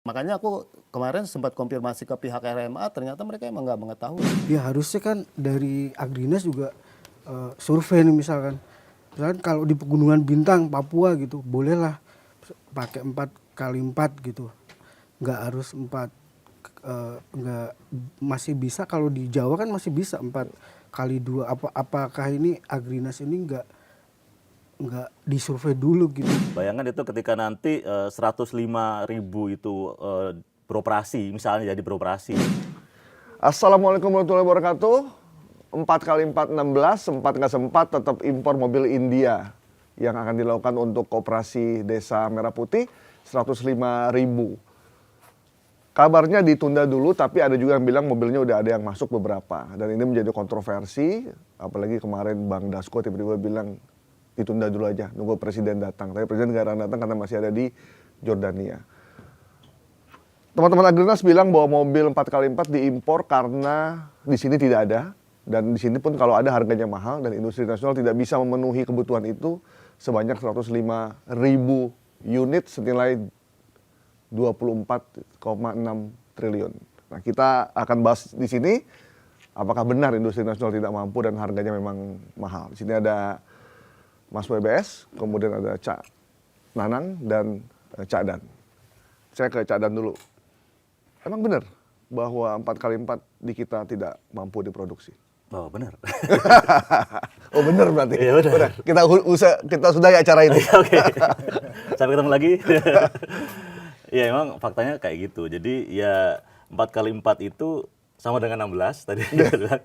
Makanya aku kemarin sempat konfirmasi ke pihak RMA, ternyata mereka emang nggak mengetahui. Ya harusnya kan dari Agrinas juga survei nih misalkan. Misalkan kalau di Pegunungan Bintang, Papua gitu, bolehlah pakai 4x4 gitu. Nggak harus 4, nggak, masih bisa kalau di Jawa kan masih bisa 4x2. Apakah ini Agrinas ini nggak disurvei dulu gitu? Bayangkan itu ketika nanti 105.000 itu beroperasi, misalnya jadi beroperasi. Assalamualaikum warahmatullahi wabarakatuh. 4x4 16, sempat nggak sempat tetap impor mobil India yang akan dilakukan untuk koperasi Desa Merah Putih 105.000. Kabarnya ditunda dulu, tapi ada juga yang bilang mobilnya udah ada yang masuk beberapa. Dan ini menjadi kontroversi, apalagi kemarin Bang Dasko tiba-tiba bilang ditunda dulu aja, nunggu presiden datang. Tapi presiden nggak akan datang karena masih ada di Jordania. Teman-teman Agrinas bilang bahwa mobil 4x4 diimpor karena di sini tidak ada. Dan di sini pun kalau ada harganya mahal dan industri nasional tidak bisa memenuhi kebutuhan itu sebanyak 105.000 unit senilai 24,6 triliun. Nah, kita akan bahas di sini apakah benar industri nasional tidak mampu dan harganya memang mahal. Di sini ada Mas WBS, kemudian ada Cak Nanang dan Cak Dan. Saya ke Cak Dan dulu. Emang benar bahwa 4x4 di kita tidak mampu diproduksi? Oh benar. Oh benar berarti. Iya, benar. Kita sudahi acara ini. Oke. Sampai ketemu lagi. Ya emang faktanya kayak gitu. Jadi ya 4x4 itu sama dengan 16 tadi dia bilang.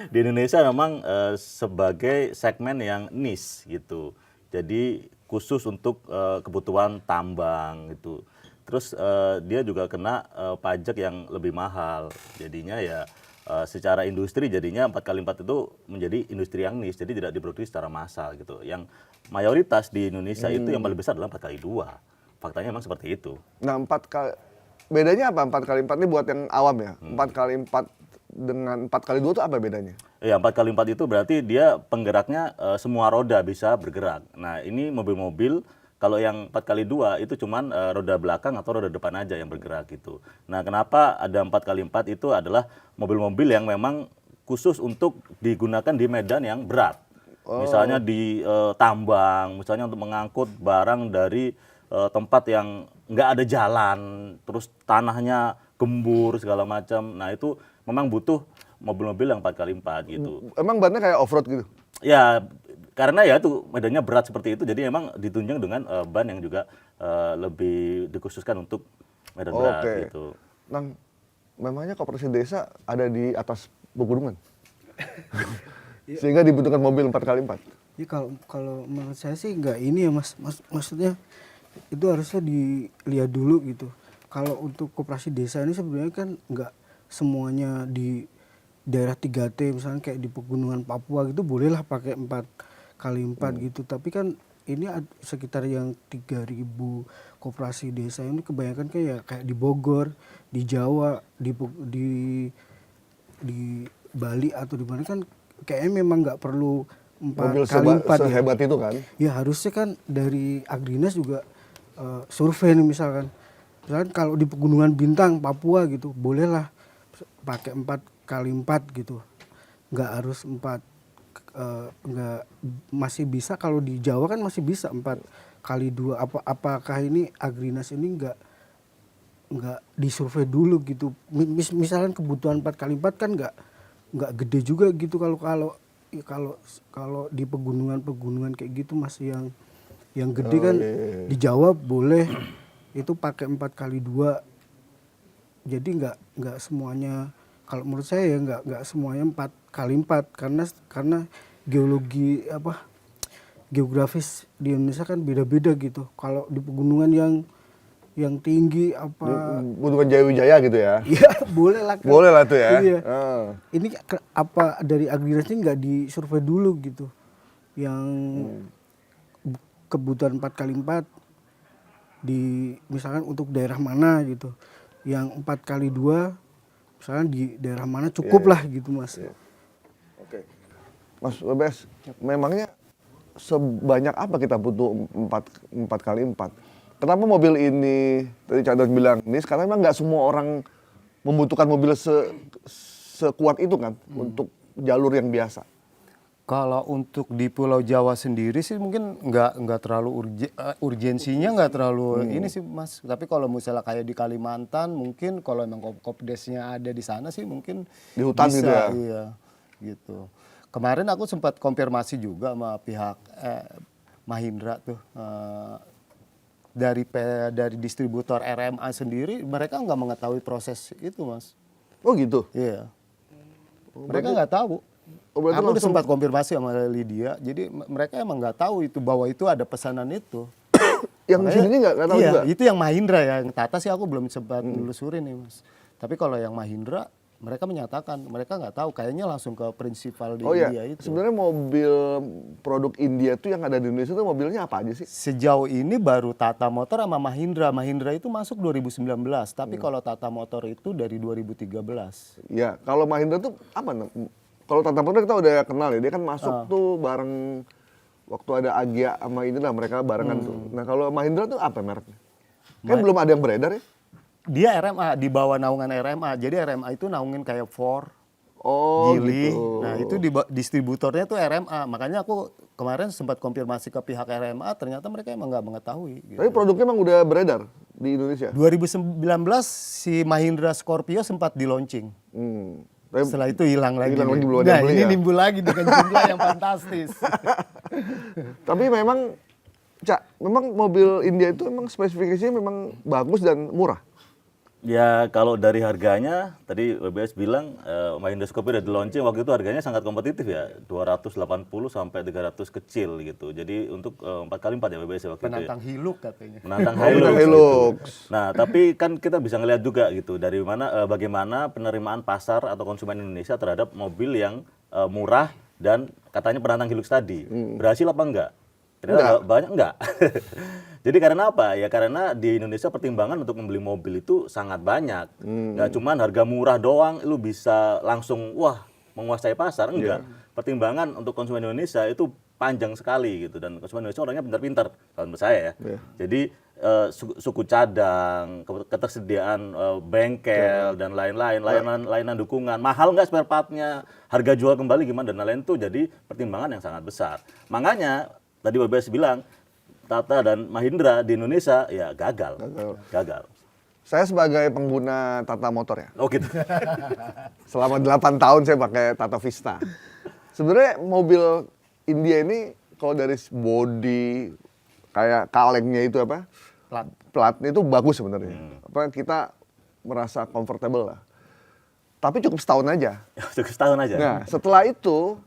Di Indonesia memang sebagai segmen yang niche gitu. Jadi khusus untuk kebutuhan tambang gitu. Terus dia juga kena pajak yang lebih mahal. Jadinya ya secara industri jadinya 4x4 itu menjadi industri yang niche. Jadi tidak diproduksi secara massal gitu. Yang mayoritas di Indonesia itu yang paling besar adalah 4x2. Faktanya memang seperti itu. Nah, bedanya apa 4x4 ini buat yang awam ya? 4x4 dengan 4x2 itu apa bedanya? Ya, 4x4 itu berarti dia penggeraknya semua roda bisa bergerak. Nah, ini mobil-mobil kalau yang 4x2 itu cuman roda belakang atau roda depan aja yang bergerak gitu. Nah, kenapa ada 4x4 itu adalah mobil-mobil yang memang khusus untuk digunakan di medan yang berat. Misalnya di tambang, misalnya untuk mengangkut barang dari tempat yang nggak ada jalan, terus tanahnya gembur segala macam. Nah, itu memang butuh mobil-mobil yang 4x4 gitu. Emang bannya kayak off-road gitu? Ya, karena ya itu medannya berat seperti itu, jadi memang ditunjang dengan ban yang juga lebih dikhususkan untuk medan berat gitu. Nah, memangnya koperasi desa ada di atas pegunungan? Sehingga dibutuhkan mobil 4x4? Ya kalau menurut saya sih nggak ini ya mas, maksudnya itu harusnya dilihat dulu gitu. Kalau untuk koperasi desa ini sebenarnya kan nggak semuanya di daerah 3T misalnya kayak di pegunungan Papua gitu bolehlah pakai 4x4 gitu. Tapi kan ini sekitar yang 3.000 koperasi desa ini kebanyakan kayak di Bogor, di Jawa, di Bali atau di mana kan kayaknya memang nggak perlu 4x4 ya. Sehebat itu kan? Ya harusnya kan dari Agrinas juga survei nih misalkan kalau di Pegunungan Bintang, Papua gitu, bolehlah pakai 4x4 gitu. Nggak harus 4, nggak, masih bisa kalau di Jawa kan masih bisa 4x2. Apakah ini Agrinas ini nggak disurvei dulu gitu. Misalkan kebutuhan 4x4 kan nggak gede juga gitu kalau di pegunungan kayak gitu masih yang gede kan di Jawa boleh itu pakai 4x2. Jadi nggak semuanya, kalau menurut saya ya nggak semuanya 4x4 karena geografis di Indonesia kan beda-beda gitu. Kalau di pegunungan yang tinggi Pegunungan Jaya gitu ya? Iya boleh lah. Boleh lah tuh ya. Iya. Ini apa dari Agrinas ini nggak disurvei dulu gitu. Yang kebutuhan 4x4 di misalkan untuk daerah mana gitu. Yang 4x2 misalkan di daerah mana cukup lah gitu mas. Oke. Mas Webes, memangnya sebanyak apa kita butuh 4x4? kenapa mobil ini tadi Chandra bilang ini karena memang nggak semua orang membutuhkan mobil sekuat itu kan untuk jalur yang biasa. Kalau untuk di Pulau Jawa sendiri sih mungkin nggak terlalu urgensinya nggak terlalu ini sih Mas. Tapi kalau misalnya kayak di Kalimantan mungkin kalau emang Kopdesnya ada di sana sih mungkin Di hutan bisa, gitu ya? Iya, gitu. Kemarin aku sempat konfirmasi juga sama pihak Mahindra tuh dari distributor RMA sendiri mereka nggak mengetahui proses itu Mas. Oh gitu. Iya. Mereka nggak tahu. Oh, berarti Aku udah langsung- sempat konfirmasi sama Lydia, jadi mereka emang nggak tahu itu bahwa itu ada pesanan itu. Yang Makanya- sini nggak tahu iya, juga. itu yang Mahindra ya, yang Tata sih aku belum sempat nelusurin nih Mas. Tapi kalau yang Mahindra, mereka menyatakan mereka nggak tahu, kayaknya langsung ke prinsipal di Oh ya, India itu. sebenarnya mobil produk India tuh yang ada di Indonesia tuh mobilnya apa aja sih? Sejauh ini baru Tata Motor sama Mahindra. Mahindra itu masuk 2019, tapi kalau Tata Motor itu dari 2013. Ya, kalau Mahindra tuh apa? Kalau Tata Motor kita udah kenal ya, dia kan masuk tuh bareng waktu ada Agya sama ini lah mereka barengan tuh. Nah kalau Mahindra tuh apa mereknya? Kan belum ada yang beredar ya? Dia RMA, di bawah naungan RMA. Jadi RMA itu naungin kayak Ford, Oh Geely. gitu. Nah itu distributornya tuh RMA. Makanya aku kemarin sempat konfirmasi ke pihak RMA, ternyata mereka emang nggak mengetahui. Gitu. Tapi produknya emang udah beredar di Indonesia? 2019 si Mahindra Scorpio sempat di launching. Tapi Setelah itu hilang lagi. hilang lagi, nih. belum ada Nah yang beli ini ya? nimbul lagi dengan jumlah yang fantastis. Tapi memang, Cak, memang mobil India itu memang spesifikasinya memang bagus dan murah. Ya kalau dari harganya tadi WBS bilang Mahindra Scorpio udah di launching waktu itu harganya sangat kompetitif ya 280 sampai 300 kecil gitu. Jadi untuk 4x4 ya WBS ya waktu itu. Penantang Hilux katanya. Menantang Menantang Hilux. Hilux. Gitu. Nah, tapi kan kita bisa ngelihat juga gitu dari mana bagaimana penerimaan pasar atau konsumen Indonesia terhadap mobil yang murah dan katanya penantang Hilux tadi. Berhasil apa enggak? Ternyata banyak enggak. Jadi karena apa? Ya karena di Indonesia pertimbangan untuk membeli mobil itu sangat banyak. Nggak cuman harga murah doang lu bisa langsung wah menguasai pasar, enggak. Pertimbangan untuk konsumen Indonesia itu panjang sekali gitu dan konsumen Indonesia orangnya pintar-pintar kalau menurut saya ya. Jadi suku cadang, ketersediaan bengkel dan lain-lain, layanan dukungan, mahal nggak spare partnya, harga jual kembali gimana dan lain-lain itu jadi pertimbangan yang sangat besar. Makanya tadi WBS bilang Tata dan Mahindra di Indonesia ya gagal. Saya sebagai pengguna Tata Motor ya, Oh gitu. selama 8 tahun saya pakai Tata Vista. Sebenarnya mobil India ini kalau dari body kayak kalengnya itu apa? Platnya itu bagus sebenarnya. Apa kita merasa comfortable lah. Tapi cukup setahun aja. Cukup setahun aja. Nah, setelah itu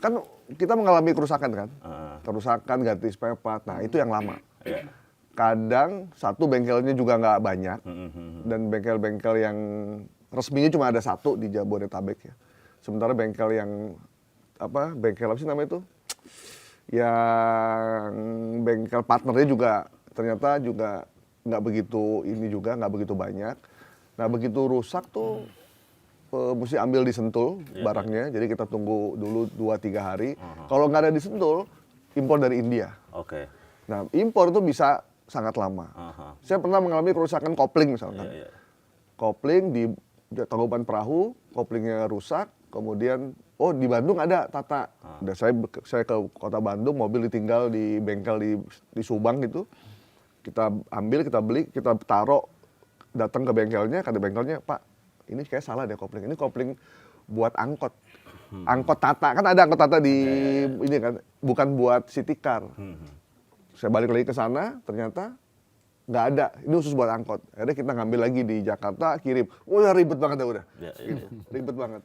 kan kita mengalami kerusakan kan? Kerusakan, ganti spare part. Nah, itu yang lama. Kadang satu bengkelnya juga nggak banyak. Dan bengkel-bengkel yang resminya cuma ada satu di Jabodetabek ya. Sementara bengkel yang bengkel apa sih namanya itu? Yang bengkel partnernya juga ternyata juga nggak begitu banyak. Nah, begitu rusak tuh mesti ambil di Sentul barangnya, jadi kita tunggu dulu 2-3 hari. Kalau nggak ada di Sentul, impor dari India. Oke. Nah, impor itu bisa sangat lama. Saya pernah mengalami kerusakan kopling misalkan. Kopling di Tangkuban Perahu, koplingnya rusak, kemudian di Bandung ada Tata. Dan saya ke kota Bandung, mobil ditinggal di bengkel di Subang gitu. Kita ambil, kita beli, kita taruh, datang ke bengkelnya, kata bengkelnya, Pak, ini kayak salah deh kopling. Ini kopling buat angkot. Angkot Tata. Kan ada angkot Tata di ini kan. Bukan buat city car. Saya balik lagi ke sana, ternyata nggak ada. Ini khusus buat angkot. Akhirnya kita ngambil lagi di Jakarta, kirim. Ya ribet banget ya udah. Gitu. Ribet banget.